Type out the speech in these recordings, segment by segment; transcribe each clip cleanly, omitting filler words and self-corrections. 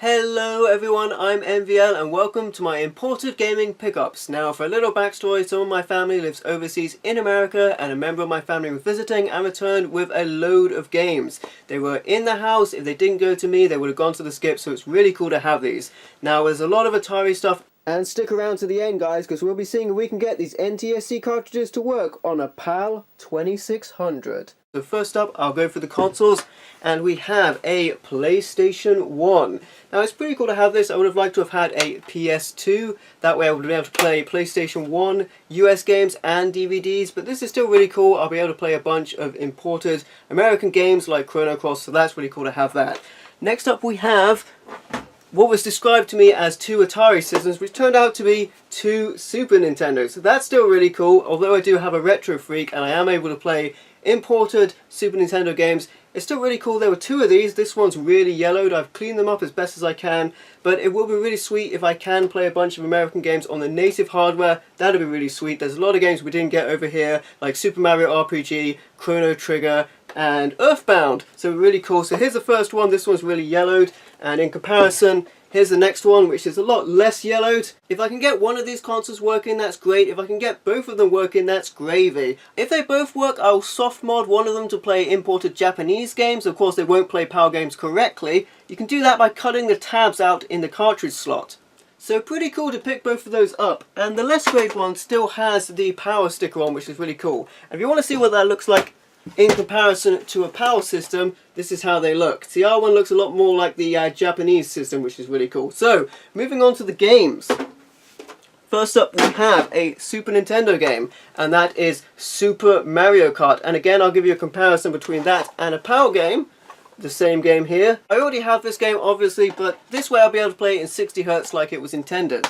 Hello everyone, I'm MVL and welcome to my imported gaming pickups. Now for a little backstory, some of my family lives overseas in America and a member of my family was visiting and returned with a load of games. They were in the house. If they didn't go to me, they would have gone to the skip, so it's really cool to have these. Now there's a lot of Atari stuff. And stick around to the end guys, because we'll be seeing if we can get these NTSC cartridges to work on a PAL 2600. So first up, I'll go for the consoles, and we have a PlayStation 1. Now it's pretty cool to have this. I would have liked to have had a PS2, that way I would be able to play PlayStation 1, US games and DVDs, but this is still really cool. I'll be able to play a bunch of imported American games like Chrono Cross, so that's really cool to have that. Next up we have what was described to me as two Atari systems, which turned out to be two Super Nintendos. So that's still really cool, although I do have a retro freak and I am able to play imported Super Nintendo games. It's still really cool. There were two of these. This one's really yellowed. I've cleaned them up as best as I can, but it will be really sweet if I can play a bunch of American games on the native hardware. That'll be really sweet. There's a lot of games we didn't get over here, like Super Mario RPG, Chrono Trigger, and Earthbound. So really cool. So here's the first one. This one's really yellowed, and in comparison, here's the next one, which is a lot less yellowed. If I can get one of these consoles working, that's great. If I can get both of them working, that's gravy. If they both work, I'll soft mod one of them to play imported Japanese games. Of course, they won't play PAL games correctly. You can do that by cutting the tabs out in the cartridge slot. So pretty cool to pick both of those up. And the less grade one still has the power sticker on, which is really cool. And if you want to see what that looks like in comparison to a PAL system, this is how they look. The R1 looks a lot more like the Japanese system, which is really cool. So, moving on to the games. First up, we have a Super Nintendo game, and that is Super Mario Kart. And again, I'll give you a comparison between that and a PAL game. The same game here. I already have this game, obviously, but this way I'll be able to play it in 60 Hz like it was intended.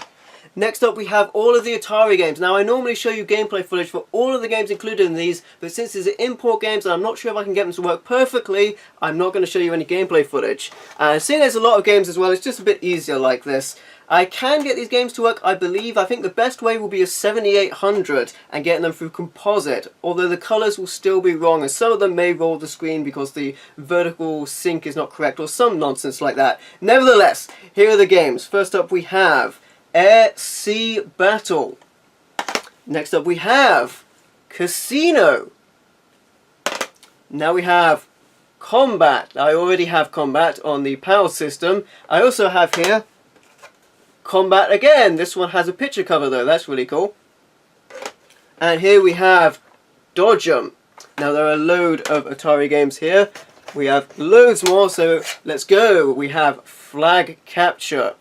Next up we have all of the Atari games. Now I normally show you gameplay footage for all of the games included in these, but since these are import games and I'm not sure if I can get them to work perfectly, I'm not going to show you any gameplay footage. And seeing there's a lot of games as well, it's just a bit easier like this. I can get these games to work, I believe. I think the best way will be a 7800 and getting them through composite, although the colours will still be wrong and some of them may roll the screen because the vertical sync is not correct or some nonsense like that. Nevertheless, here are the games. First up we have Air Sea Battle. Next up we have Casino. Now we have Combat. I already have Combat on the PAL system. I also have here Combat again. This one has a picture cover though, that's really cool. And here we have Dodge'em. Now there are a load of Atari games here. We have loads more, so let's go. We have Flag Capture.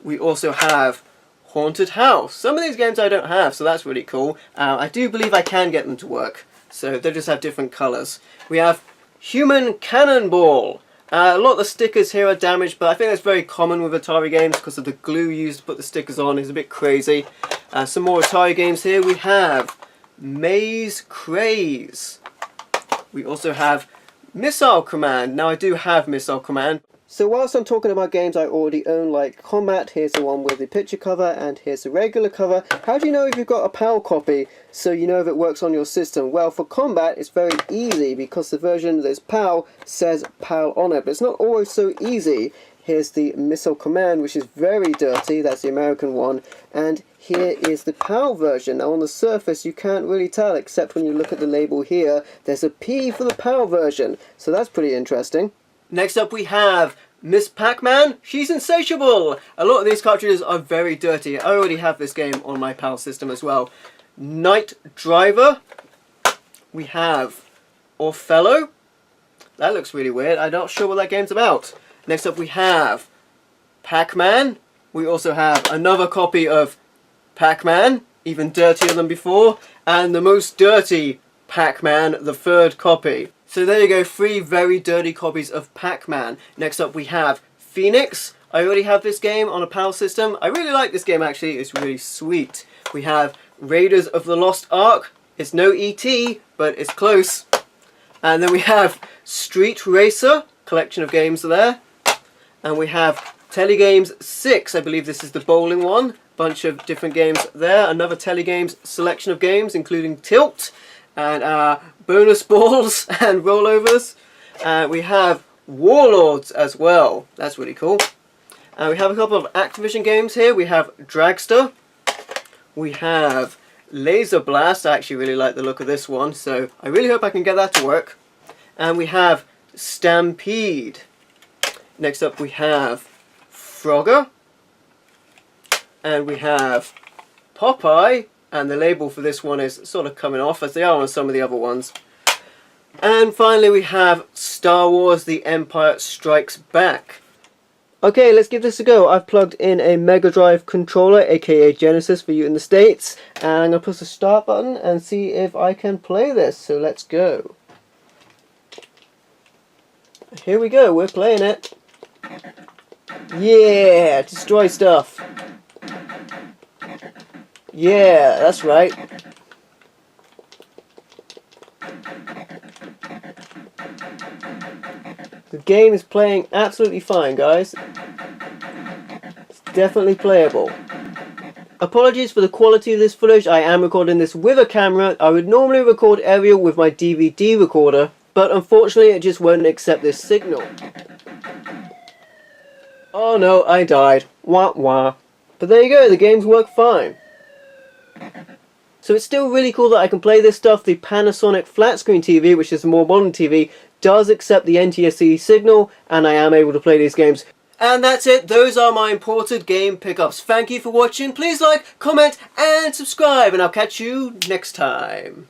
We also have Haunted House. Some of these games I don't have, so that's really cool. I do believe I can get them to work, so they just have different colours. We have Human Cannonball. A lot of the stickers here are damaged, but I think that's very common with Atari games because of the glue used to put the stickers on. It's a bit crazy. Some more Atari games here. We have Maze Craze. We also have Missile Command. Now I do have Missile Command. So whilst I'm talking about games I already own, like Combat, here's the one with the picture cover and here's the regular cover. How do you know if you've got a PAL copy so you know if it works on your system? Well, for Combat it's very easy because the version that's PAL says PAL on it, but it's not always so easy. Here's the Missile Command, which is very dirty, that's the American one, and here is the PAL version. Now on the surface you can't really tell except when you look at the label here. There's a P for the PAL version, so that's pretty interesting. Next up we have Miss Pac-Man, She's Insatiable! A lot of these cartridges are very dirty. I already have this game on my PAL system as well. Night Driver. We have Othello. That looks really weird. I'm not sure what that game's about. Next up we have Pac-Man. We also have another copy of Pac-Man, even dirtier than before. And the most dirty Pac-Man, the third copy. So there you go, 3 very dirty copies of Pac-Man. Next up we have Phoenix. I already have this game on a PAL system. I really like this game actually, it's really sweet. We have Raiders of the Lost Ark. It's no E.T., but it's close. And then we have Street Racer, collection of games there. And we have Telegames 6, I believe this is the bowling one. Bunch of different games there. Another Telegames selection of games, including Tilt. And bonus balls and rollovers. We have Warlords as well. That's really cool. And we have a couple of Activision games here. We have Dragster. We have Laser Blast. I actually really like the look of this one, so I really hope I can get that to work. And we have Stampede. Next up we have Frogger. And we have Popeye. And the label for this one is sort of coming off, as they are on some of the other ones. And finally we have Star Wars The Empire Strikes Back. Okay, let's give this a go. I've plugged in a Mega Drive controller, aka Genesis for you in the States. And I'm going to push the start button and see if I can play this. So let's go. Here we go, we're playing it. Yeah, destroy stuff. Yeah, that's right. The game is playing absolutely fine, guys. It's definitely playable. Apologies for the quality of this footage. I am recording this with a camera. I would normally record aerial with my DVD recorder, but unfortunately it just won't accept this signal. Oh no, I died. Wah wah. But there you go, the games work fine. So it's still really cool that I can play this stuff. The Panasonic flat screen TV, which is a more modern TV, does accept the NTSC signal, and I am able to play these games. And that's it, those are my imported game pickups. Thank you for watching, please like, comment and subscribe, and I'll catch you next time.